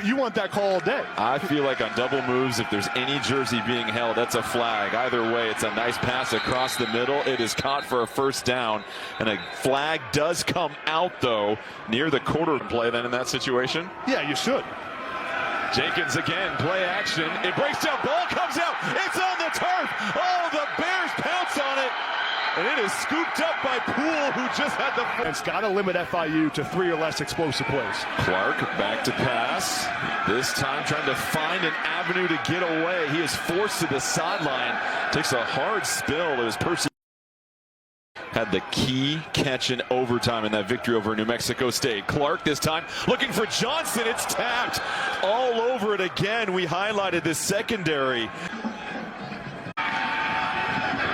You want that call all day. I feel like on double moves, if there's any jersey being held, that's a flag. Either way, it's a nice pass across the middle. It is caught for a first down, and a flag does come out, though, near the quarter play then in that situation. Yeah, you should. Jenkins again, play action. It breaks down, ball comes out. It's on the turf. Oh, the Bears pounce on it. And it is scooped up by Poole, who just had the... It's got to limit FIU to 3 or less explosive plays. Clark back to pass. This time trying to find an avenue to get away. He is forced to the sideline. Takes a hard spill. It was Percy. Had the key catch in overtime in that victory over New Mexico State. Clark this time looking for Johnson. It's tapped all over it again. We highlighted this secondary.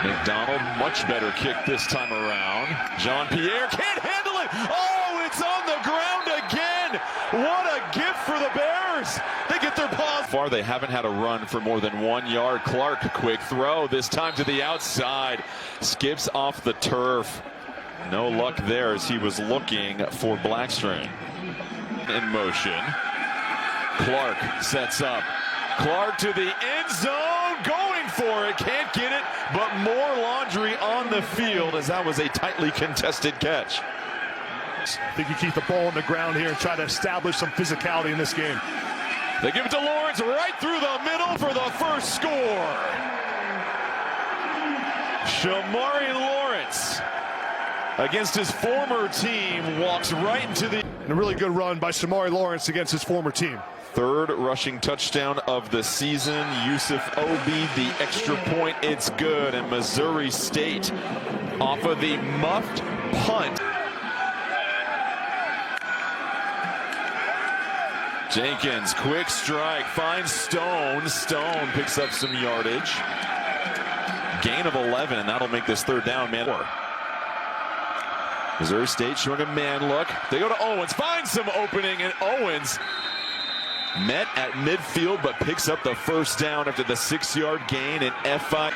McDonald, much better kick this time around. Jean-Pierre can't handle it. Oh, it's on the ground again. What a gift for the Bears. They get their paws. So far, they haven't had a run for more than 1 yard. Clark, quick throw, this time to the outside. Skips off the turf. No luck there as he was looking for Blackstring. In motion. Clark sets up. Clark to the end zone, going for it, can't get it, but more laundry on the field as that was a tightly contested catch. I think you keep the ball on the ground here and try to establish some physicality in this game. They give it to Lawrence right through the middle for the first score. Shamari Lawrence, against his former team, walks right into the... And a really good run by Shamari Lawrence against his former team. Third rushing touchdown of the season. Yusuf Obi, the extra point, it's good. And Missouri State off of the muffed punt. Jenkins, quick strike, finds Stone. Stone picks up some yardage. Gain of 11, and that'll make this third down, man. Missouri State showing a man look. They go to Owens, finds some opening, and Owens met at midfield, but picks up the first down after the 6-yard gain in FI.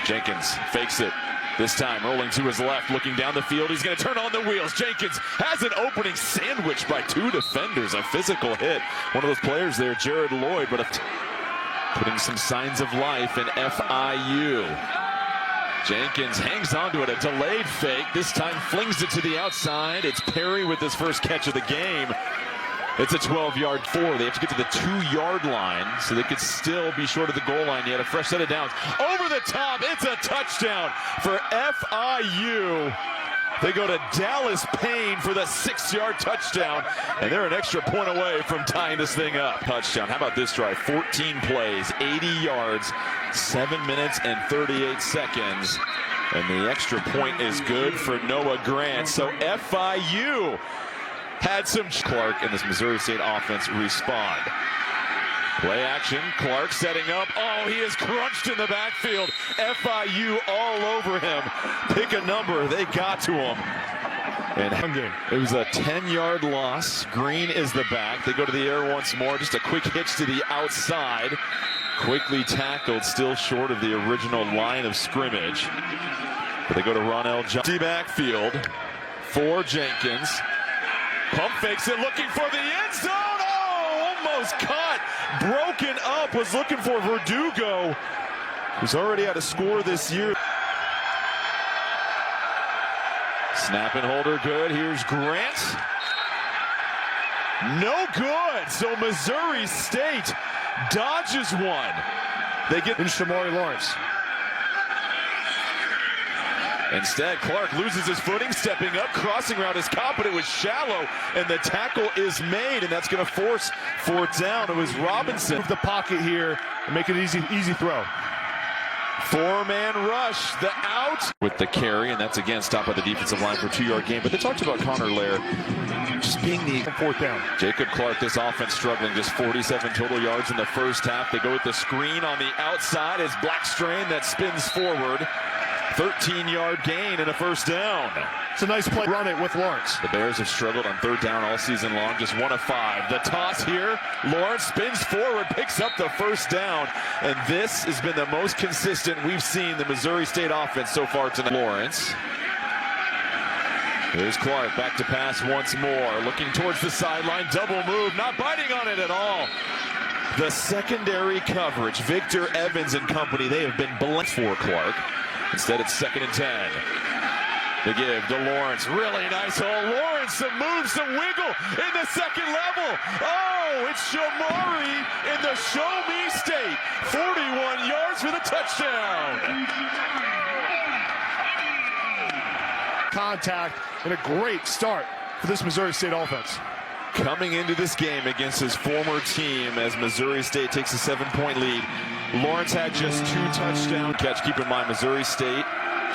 Jenkins fakes it. This time rolling to his left, looking down the field. He's going to turn on the wheels. Jenkins has an opening sandwich by 2 defenders. A physical hit. One of those players there, Jared Lloyd, but putting some signs of life in FIU. Jenkins hangs on to it, a delayed fake. This time flings it to the outside. It's Perry with his first catch of the game. It's a 12-yard four. They have to get to the 2-yard line, so they could still be short of the goal line yet. A fresh set of downs. Over the top, it's a touchdown for FIU. They go to Dallas Payne for the 6-yard touchdown, and they're an extra point away from tying this thing up. Touchdown. How about this drive? 14 plays, 80 yards, 7 minutes and 38 seconds. And the extra point is good for Noah Grant. So FIU had some... Clark and this Missouri State offense respond. Play action, Clark setting up. Oh, he is crunched in the backfield. FIU all over him. Pick a number, they got to him. And it was a 10-yard loss. Green is the back. They go to the air once more. Just a quick hitch to the outside. Quickly tackled, still short of the original line of scrimmage. But they go to Ronell Johnson. Backfield for Jenkins. Pump fakes it, looking for the end zone. Oh, almost caught. Broken up, was looking for Verdugo, who's already had a score this year. Snap and holder good. Here's Grant. No good. So Missouri State dodges one. They get in Shamari Lawrence. Instead, Clark loses his footing, stepping up, crossing route is caught, but it was shallow, and the tackle is made, and that's going to force fourth down. It was Robinson. Move the pocket here and make it easy throw. 4-man rush, the out. With the carry, and that's again stopped by the defensive line for a 2-yard gain. But they talked about Connor Lair just being the fourth down. Jacob Clark, this offense struggling, just 47 total yards in the first half. They go with the screen on the outside as Blackstring that spins forward. 13-yard gain and a first down. It's a nice play. Run it with Lawrence. The Bears have struggled on third down all season long, just 1 of 5. The toss here. Lawrence spins forward, picks up the first down, and this has been the most consistent we've seen the Missouri State offense so far tonight. Lawrence Here's Clark, back to pass once more, looking towards the sideline, double move, not biting on it at all. The secondary coverage, Victor Evans and company, they have been blunt for Clark. Instead, it's 2nd and 10. The give to Lawrence, really nice hole. Lawrence, some moves, some wiggle in the second level. Oh, it's Shamari in the show me state. 41 yards for the touchdown. Contact and a great start for this Missouri State offense. Coming into this game against his former team as Missouri State takes a 7-point lead, Lawrence had just 2 touchdown catch. Keep in mind, Missouri State,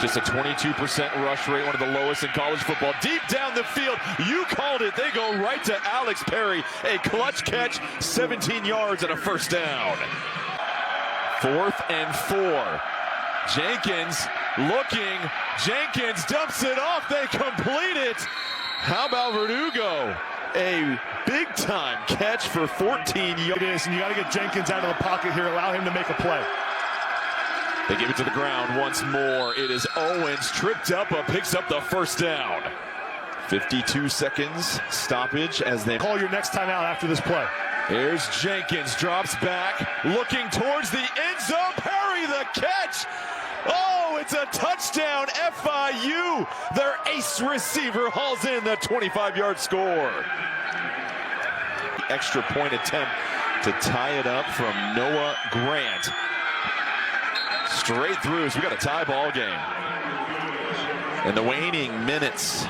just a 22% rush rate, one of the lowest in college football. Deep down the field, you called it. They go right to Alex Perry. A clutch catch, 17 yards and a first down. 4th and 4. Jenkins looking. Jenkins dumps it off. They complete it. How about Verdugo? A big-time catch for 14 yards. It is, and you got to get Jenkins out of the pocket here. Allow him to make a play. They give it to the ground once more. It is Owens, tripped up, picks up the first down. 52 seconds stoppage as they call your next time out after this play. Here's Jenkins, drops back, looking towards the end zone. Perry the catch. Oh, it's a touchdown, FIU. Their ace receiver hauls in the 25-yard score. Extra point attempt to tie it up from Noah Grant. Straight through, so we got a tie ball game. In the waning minutes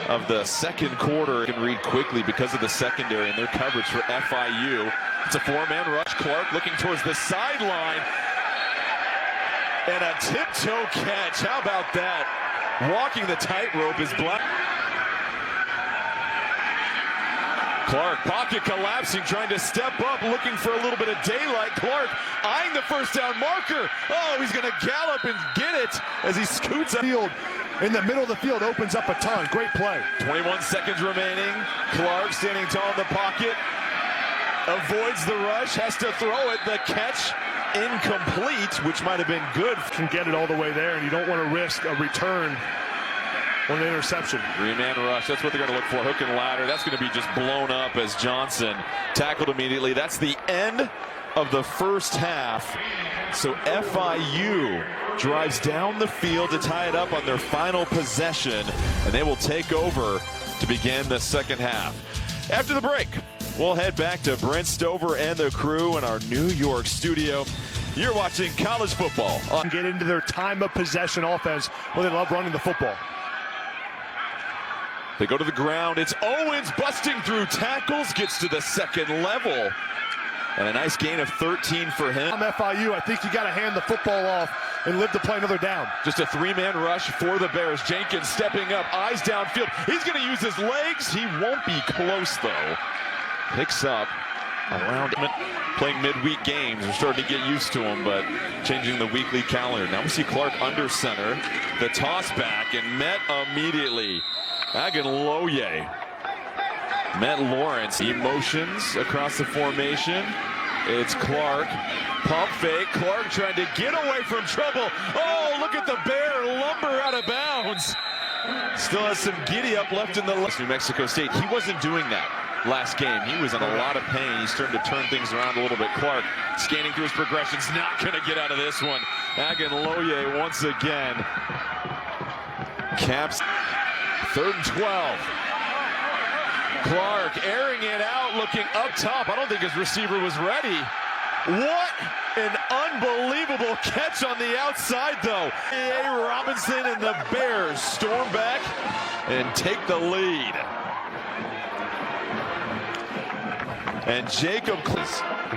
of the second quarter, you can read quickly because of the secondary and their coverage for FIU. It's a 4-man rush. Clark looking towards the sideline. And a tiptoe catch. How about that? Walking the tightrope is Black. Clark, pocket collapsing, trying to step up, looking for a little bit of daylight. Clark eyeing the first down marker. Oh, he's going to gallop and get it as he scoots up. Field in the middle of the field opens up a ton. Great play. 21 seconds remaining. Clark standing tall in the pocket. Avoids the rush, has to throw it. The catch incomplete, which might have been good. Can get it all the way there, and you don't want to risk a return on an interception. 3-man rush, that's what they're going to look for. Hook and ladder, that's going to be just blown up as Johnson tackled immediately. That's the end of the first half. So FIU drives down the field to tie it up on their final possession, and they will take over to begin the second half. After the break, we'll head back to Brent Stover and the crew in our New York studio. You're watching college football. Get into their time of possession offense where they love running the football. They go to the ground. It's Owens busting through tackles, gets to the second level. And a nice gain of 13 for him. I'm FIU. I think you got to hand the football off and live to play another down. Just a 3-man rush for the Bears. Jenkins stepping up, eyes downfield. He's going to use his legs. He won't be close, though. Picks up around him. Playing midweek games. We're starting to get used to him, but changing the weekly calendar. Now we see Clark under center. The toss back and met immediately. Aginloye met Lawrence. Emotions across the formation. It's Clark. Pump fake. Clark trying to get away from trouble. Oh, look at the Bear lumber out of bounds. Still has some giddy up left in the New Mexico State. He wasn't doing that last game. He was in a lot of pain. He's starting to turn things around a little bit. Clark scanning through his progressions. Not going to get out of this one. Aginloye once again. Caps. 3rd and 12. Clark airing it out, looking up top. I don't think his receiver was ready. What an unbelievable catch on the outside, though. A. Robinson and the Bears storm back and take the lead. And Jacob.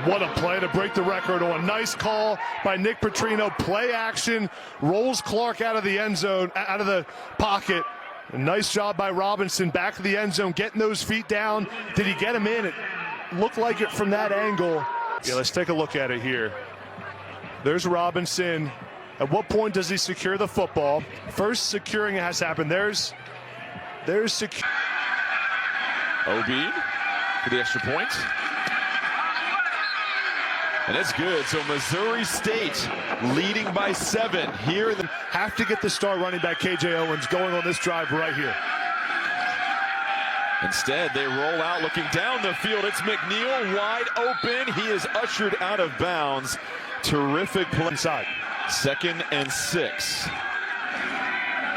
What a play to break the record on. Nice call by Nick Petrino. Play action. Rolls Clark out of the end zone, out of the pocket. A nice job by Robinson, back of the end zone, getting those feet down. Did he get him in? It looked like it from that angle. Yeah, let's take a look at it here. There's Robinson. At what point does he secure the football? First securing it has happened. There's secure. OB for the extra point. And it's good. So Missouri State leading by 7 here. Have to get the star running back KJ Owens going on this drive right here. Instead, they roll out looking down the field. It's McNeil wide open. He is ushered out of bounds. Terrific play inside. 2nd and 6.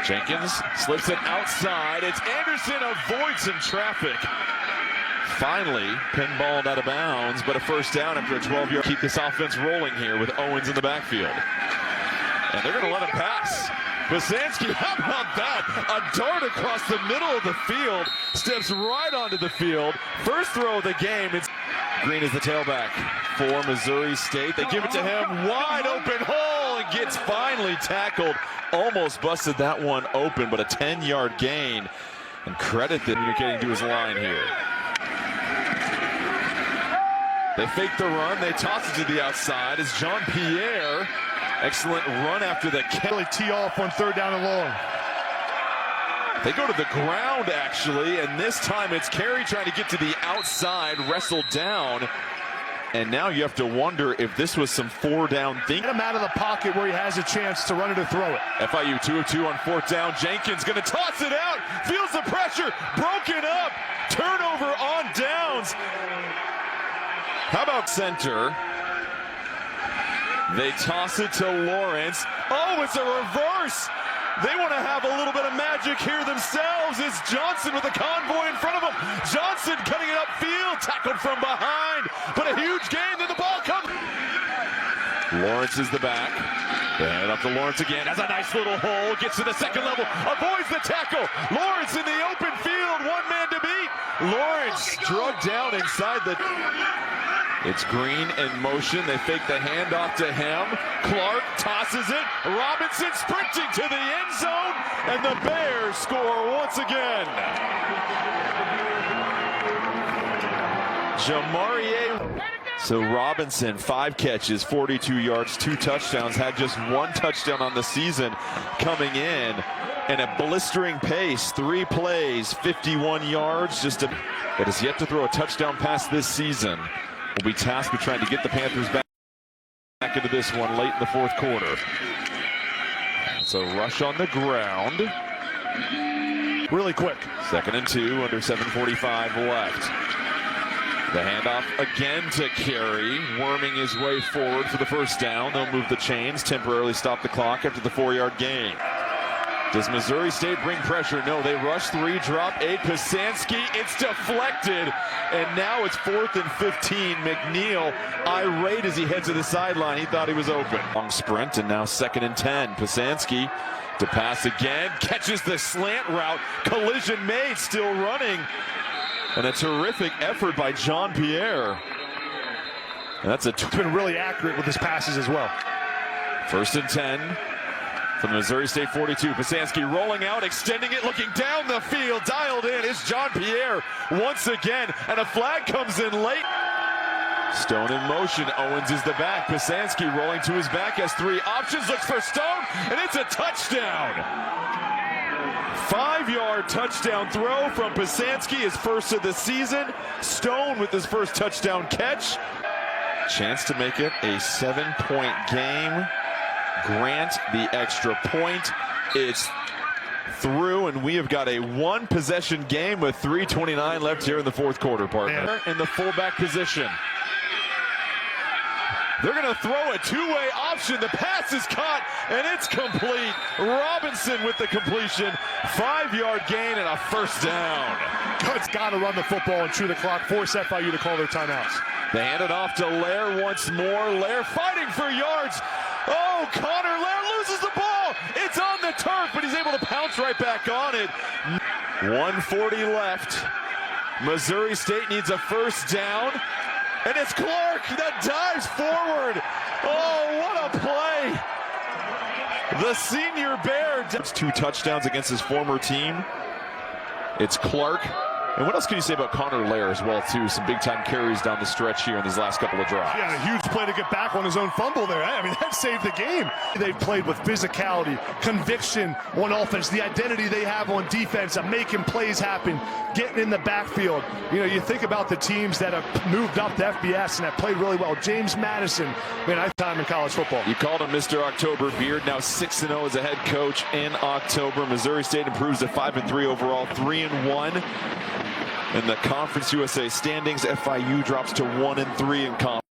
Jenkins slips it outside. It's Anderson avoids some traffic. Finally, pinballed out of bounds, but a first down after a 12-yard. Keep this offense rolling here with Owens in the backfield. And they're going to let him pass. Basanski, how about that? A dart across the middle of the field. Steps right onto the field. First throw of the game. It's Green is the tailback for Missouri State. They give it to him. Wide open hole and gets finally tackled. Almost busted that one open, but a 10-yard gain. And credit the communicating to his line here. They fake the run. They toss it to the outside as Jean Pierre. Excellent run after the Kelly tee off on 3rd down and long. They go to the ground, actually, and this time it's Carey trying to get to the outside, wrestled down. And now you have to wonder if this was some 4-down thing. Get him out of the pocket where he has a chance to run it or throw it. FIU 2 of 2 on 4th down. Jenkins going to toss it out. Feels the pressure. Broken up. Turnover on downs. How about center? They toss it to Lawrence. Oh, it's a reverse. They want to have a little bit of magic here themselves. It's Johnson with a convoy in front of him. Johnson cutting it upfield, tackled from behind, but a huge gain, then the ball comes. Lawrence is the back. They hand up to Lawrence again, has a nice little hole, gets to the 2nd level, avoids the tackle. Lawrence in the open field, 1 man to beat. Lawrence drug down inside the... It's Green in motion. They fake the handoff to him. Clark tosses it. Robinson sprinting to the end zone. And the Bears score once again. Jamarie. So Robinson, 5 catches, 42 yards, 2 touchdowns. Had just 1 touchdown on the season coming in. And a blistering pace, 3 plays, 51 yards. But has yet to throw a touchdown pass this season. Will be tasked with trying to get the Panthers back into this one late in the 4th quarter. So rush on the ground. Really quick. 2nd and 2 under 7:45 left. The handoff again to Carey, worming his way forward for the first down. They'll move the chains, temporarily stop the clock after the 4-yard gain. Does Missouri State bring pressure? No, they rush 3, drop 8. Pasanski, it's deflected. And now it's 4th and 15. McNeil irate as he heads to the sideline. He thought he was open. Long sprint, and now 2nd and 10. Pasanski to pass again. Catches the slant route. Collision made, still running. And a terrific effort by Jean Pierre. And that's been really accurate with his passes as well. 1st and 10. From the Missouri State 42, Pasanski rolling out, extending it, looking down the field, dialed in is Jean Pierre once again, and a flag comes in late. Stone in motion, Owens is the back, Pasanski rolling to his back, has 3 options, looks for Stone, and it's a touchdown. 5-yard touchdown throw from Pasanski, his first of the season. Stone with his first touchdown catch. Chance to make it a 7-point game. Grant the extra point. It's through, and we have got a 1-possession game with 3:29 left here in the 4th quarter, partner. In the fullback position. They're going to throw a 2-way option. The pass is caught, and it's complete. Robinson with the completion. 5-yard gain and a first down. It's got to run the football and chew the clock. Force FIU to call their timeouts. They hand it off to Lair once more. Lair fighting for yards. Oh, Connor Lair loses the ball. It's on the turf, but he's able to pounce right back on it. 1:40 left. Missouri State needs a first down. And it's Clark that dives forward. Oh, what a play. The senior Bear. It's 2 touchdowns against his former team. It's Clark. And what else can you say about Connor Lair as well, too? Some big-time carries down the stretch here in these last couple of drives. Yeah, a huge play to get back on his own fumble there. I mean, that saved the game. They've played with physicality, conviction on offense, the identity they have on defense of making plays happen, getting in the backfield. You know, you think about the teams that have moved up to FBS and have played really well. James Madison, man, I time in college football. You called him Mr. October Beard, now 6-0 as a head coach in October. Missouri State improves to 5-3 overall, 3-1. In the Conference USA standings, FIU drops to 1-3 in conference.